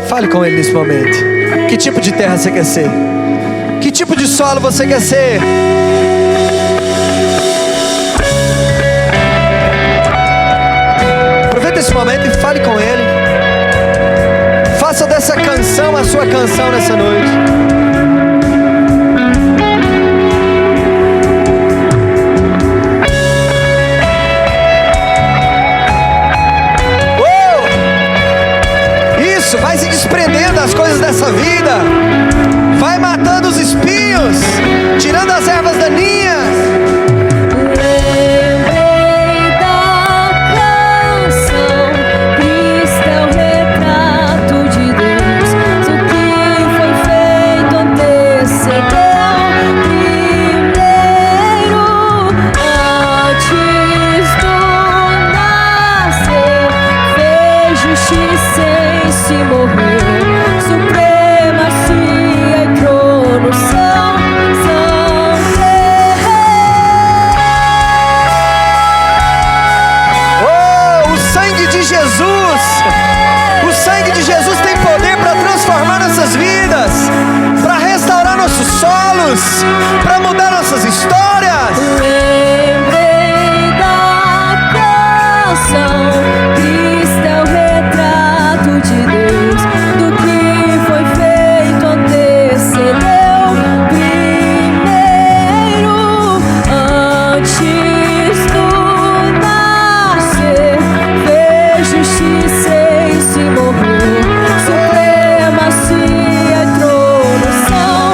Fale com Ele nesse momento. Que tipo de terra você quer ser? Que tipo de solo você quer ser? Aproveita esse momento e fale com Ele. Faça dessa canção a sua canção nessa noite. dessa vida. Vai matando os espinhos, tirando as ervas daninhas. Para mudar nossas histórias. Lembrei da canção, Cristo é o retrato de Deus, do que foi feito antecedeu primeiro, antes do nascer, fez justiça e se morreu, supremacia e trono são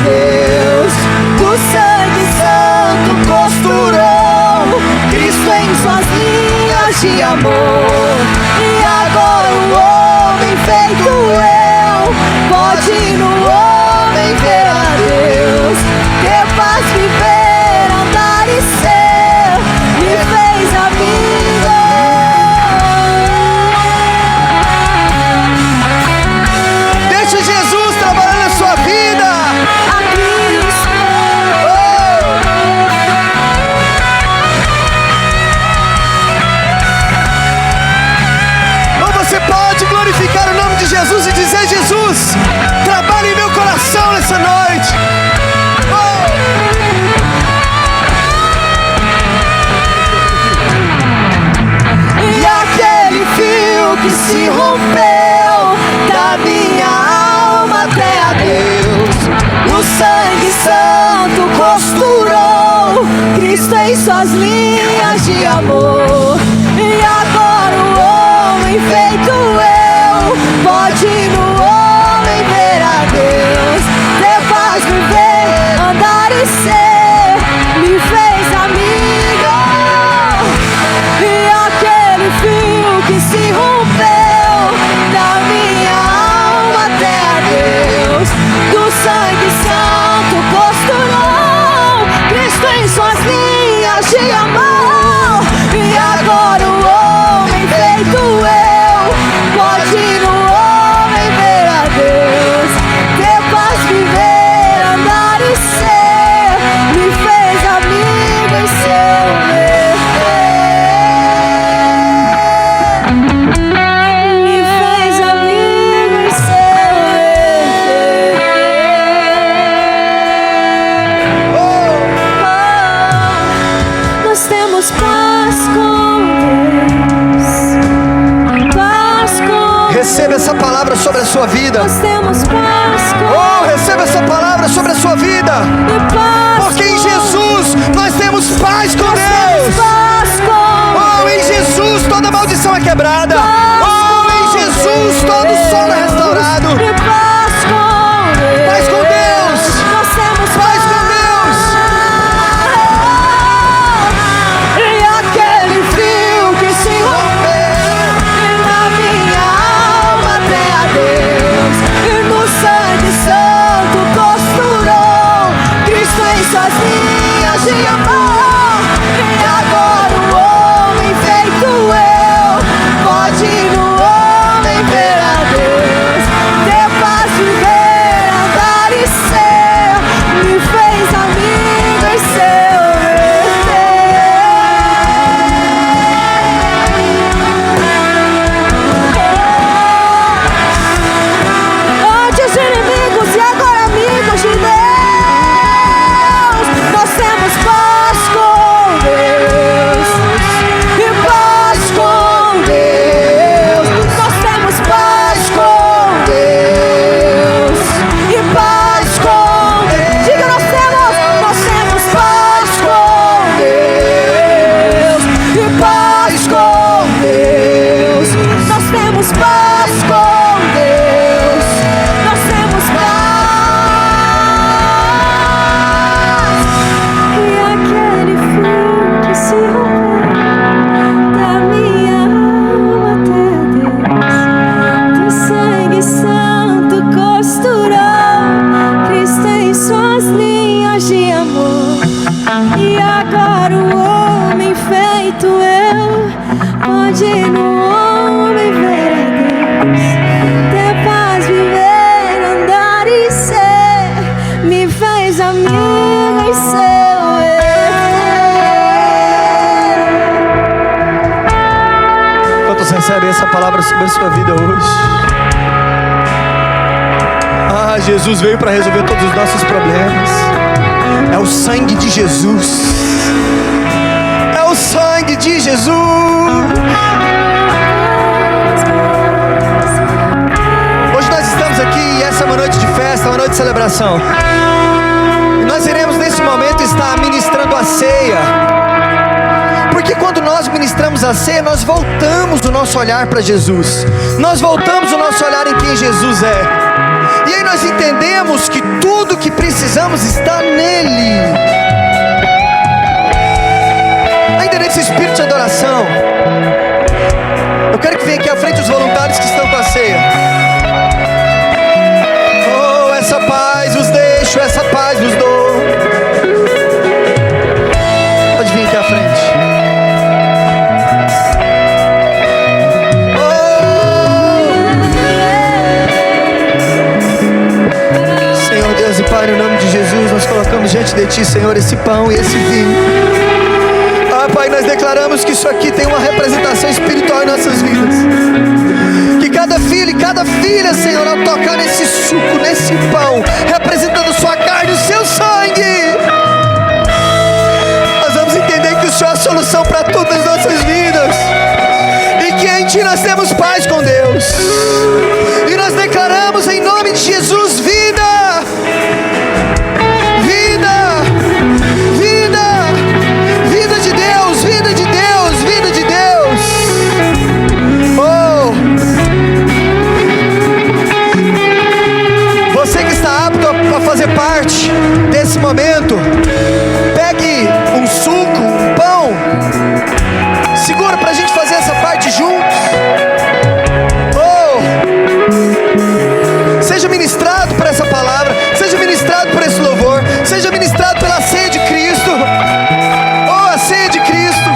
Deus, o sangue santo costurou Cristo em suas linhas de amor. E agora o homem feito eu pode no homem ver a Deus, capaz de viver, andar e ser, me fez amigo. Deixa Jesus trabalhar na sua vida. Glorificar o nome de Jesus e dizer: Jesus, trabalhe em meu coração nessa noite. E aquele fio que se rompeu da minha alma até a Deus, o sangue santo costurou Cristo em suas linhas de amor. E agora o homem feito eu pode no homem ver a Deus, ter paz, viver, andar e ser, me fez amigo. E aquele fio que se rompeu da minha alma até a Deus, do sangue santo costurou Cristo em suas linhas de amor. E agora o homem feito eu pode no homem ver a Deus, ter paz, viver, andar e ser, me fez amigo em seu viver, me fez amigo em seu viver. Nós temos paz com Deus, paz com Deus. Receba essa palavra sobre a sua vida. Nós temos paz com Oh, receba essa palavra sobre a sua vida. Deus, Porque em Jesus nós temos paz com nós Deus. temos paz com Oh, em Jesus toda maldição é quebrada. Oh, em Jesus todo sono é restaurado. e paz com Deus. Paz com Deus. Nós temos Paz com Deus. E aquele fio que se rompeu na minha alma até a Deus, e no sangue santo costurou Cristo em suas linhas de amor. E agora o homem feito eu pode receber essa palavra sobre a sua vida hoje. Ah, Jesus veio para resolver todos os nossos problemas. É o sangue de Jesus. É o sangue de Jesus. Hoje nós estamos aqui e essa é uma noite de festa, uma noite de celebração. E nós iremos nesse momento estar ministrando a ceia. Porque quando nós ministramos a ceia, nós voltamos o nosso olhar para Jesus. Nós voltamos o nosso olhar em quem Jesus é. E aí nós entendemos que tudo que precisamos está nele. Ainda nesse espírito de adoração, eu quero que venha aqui à frente os voluntários que estão com a ceia. Oh, essa paz vos deixo, essa paz vos dou. Pode vir aqui à frente. Pai, no nome de Jesus, nós colocamos diante de Ti, Senhor, esse pão e esse vinho. Ah, Pai, nós declaramos que isso aqui tem uma representação espiritual em nossas vidas. Que cada filho e cada filha, Senhor, ao tocar nesse suco, nesse pão, representando sua carne e o seu sangue, nós vamos entender que o Senhor é a solução para todas as nossas vidas. E que em Ti nós temos paz com Deus. E nós declaramos em nome de Jesus vida. Fazer parte desse momento, pegue um suco, um pão, segura pra gente fazer essa parte juntos. Oh, seja ministrado por essa palavra, seja ministrado por esse louvor, seja ministrado pela ceia de Cristo. Oh, a ceia de Cristo.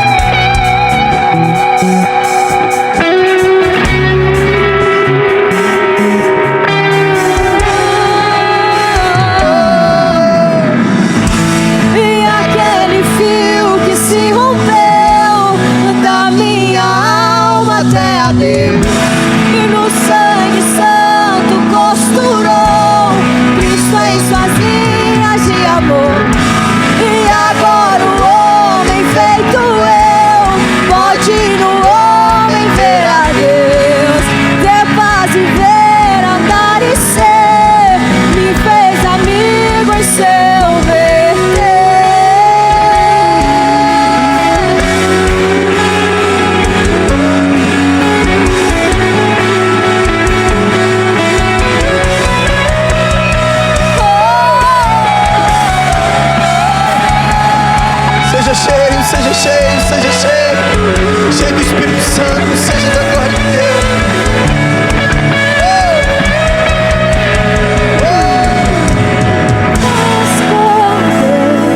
Cheio do Espírito Santo, seja da glória de Deus.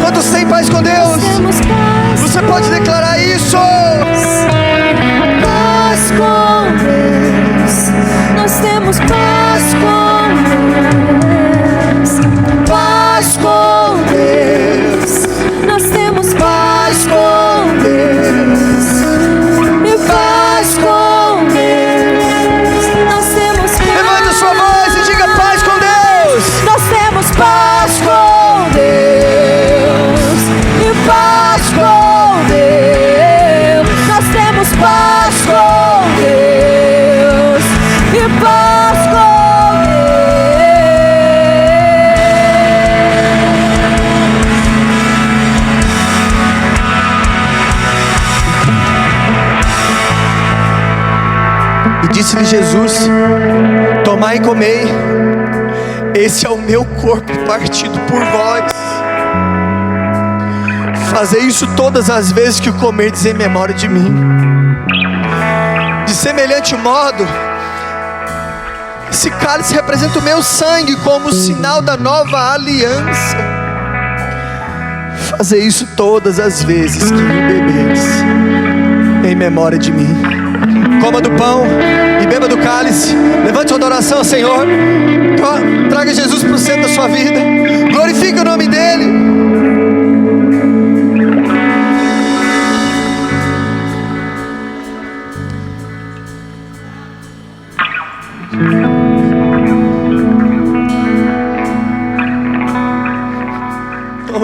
Quantos têm paz com Deus? Você pode declarar isso. Paz com Deus. Nós temos paz com Deus. Paz com Deus. Nós temos paz com Deus. E paz com Deus. Nós temos paz. Levante a sua voz e diga paz com Deus. Nós temos paz com Deus. E paz com Deus. Nós temos paz com Deus. E paz com Deus. E disse-lhe Jesus: tomai e comei, esse é o meu corpo partido por vós. Fazei isso todas as vezes que o comerdes em memória de mim. De semelhante modo, esse cálice representa o meu sangue como sinal da nova aliança. Fazei isso todas as vezes que o bebedes em memória de mim. Coma do pão e beba do cálice. Levante sua adoração ao Senhor. Traga Jesus para o centro da sua vida. Glorifique o nome dEle.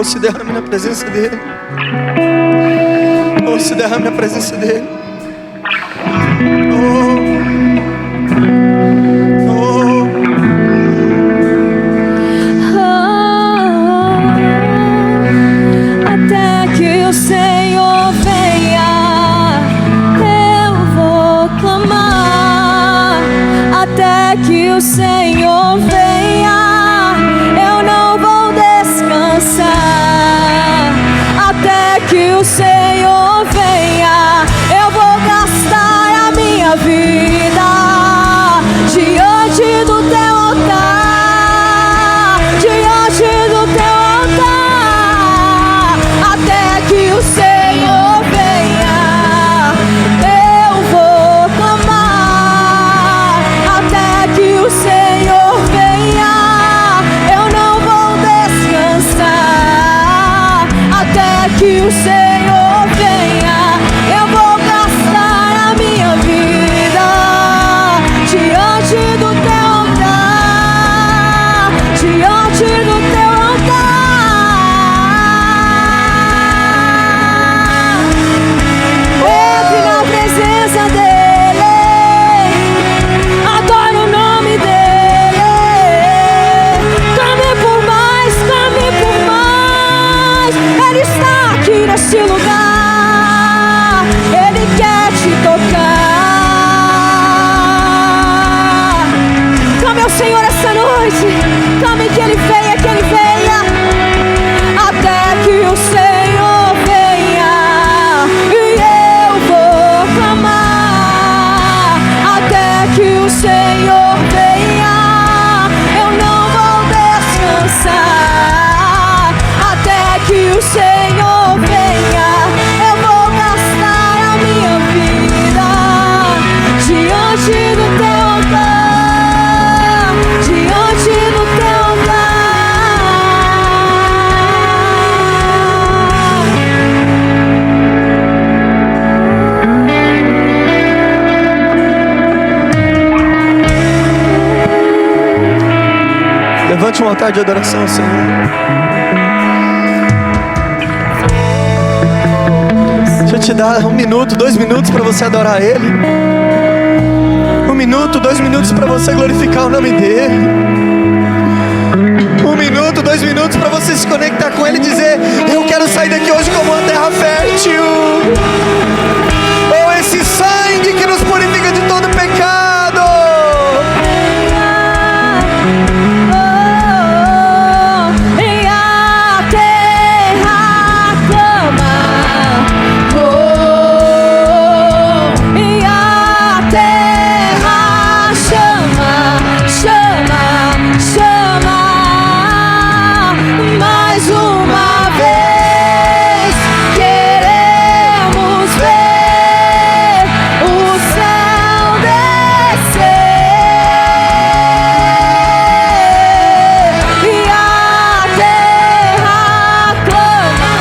Oh, se derrame na presença dele. Oh, se derrame na presença dele. Até que o Senhor venha, eu vou clamar. Até que o Senhor venha, eu não vou descansar. Até que o Senhor venha, eu vou gastar a minha vida diante do teu altar, diante do teu altar. Até que o Senhor venha, eu vou clamar. Até que o Senhor venha, eu não vou descansar. Até que o Senhor venha, eu vou gastar a minha vida diante do teu altar, diante do teu altar. Entre na presença dele, adore o nome dele. Clame por mais, clame por mais. Ele está aqui nesse lugar, ele quer te tocar. Clame ao Senhor essa noite, clame que ele venha, que ele venha. Até que o Senhor venha, e eu vou clamar. Até que o Senhor venha, eu não vou descansar. Até que o Senhor venha, eu vou gastar a minha vida diante do teu altar, diante do teu altar. Levante um altar de adoração ao Senhor. Deixa eu te dar 1 minuto, 2 minutos para você adorar Ele. 1 minuto, 2 minutos para você glorificar o nome dEle. 1 minuto, 2 minutos para você se conectar com Ele e dizer: eu quero sair daqui hoje como uma terra fértil. Oh, esse sangue que nos purifica de todo pecado. E a terra clama, e a terra chama, chama, chama. Mais uma vez queremos ver o céu descer. E a terra clama,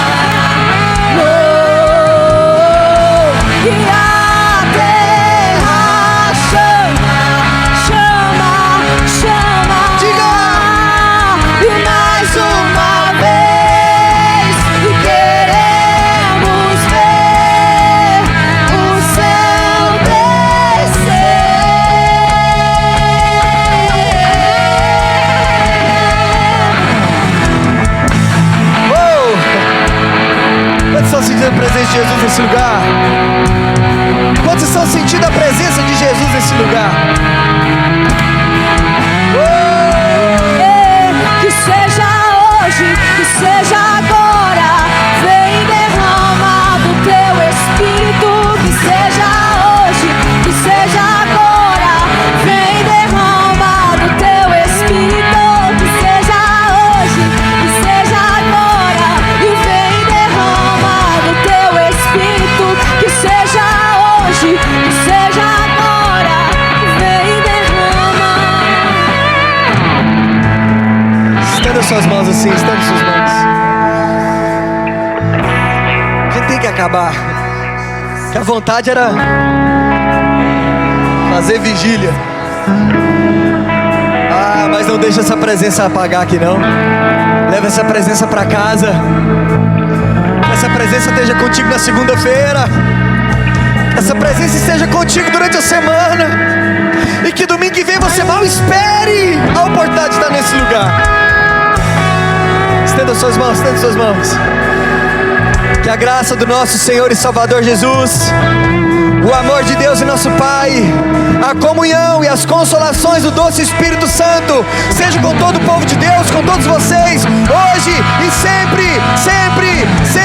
oh, e a terra chama, chama, chama. Diga! E mais uma vez queremos ver o céu descer. Oh! Quantos estão sentindo a presença de Jesus nesse lugar? Quantos estão sentindo a presença de Jesus nesse lugar? Que seja hoje, que seja agora, vem derrama do teu Espírito. Que seja hoje, que seja agora, vem derrama do teu Espírito. Que seja hoje, que seja agora, e vem derrama do teu Espírito. Que seja hoje, que seja agora, vem derrama. Estenda suas mãos assim, estenda suas mãos. A gente tem que acabar. Que a vontade era fazer vigília. Ah, mas não deixa essa presença apagar aqui não. Leva essa presença para casa. Essa presença esteja contigo na segunda-feira. Essa presença esteja contigo durante a semana. E que domingo que vem você mal espere a oportunidade de estar nesse lugar. Estenda suas mãos, estenda suas mãos. Que a graça do nosso Senhor e Salvador Jesus, o amor de Deus e nosso Pai, a comunhão e as consolações do doce Espírito Santo seja com todo o povo de Deus, com todos vocês, hoje e sempre, sempre, sempre.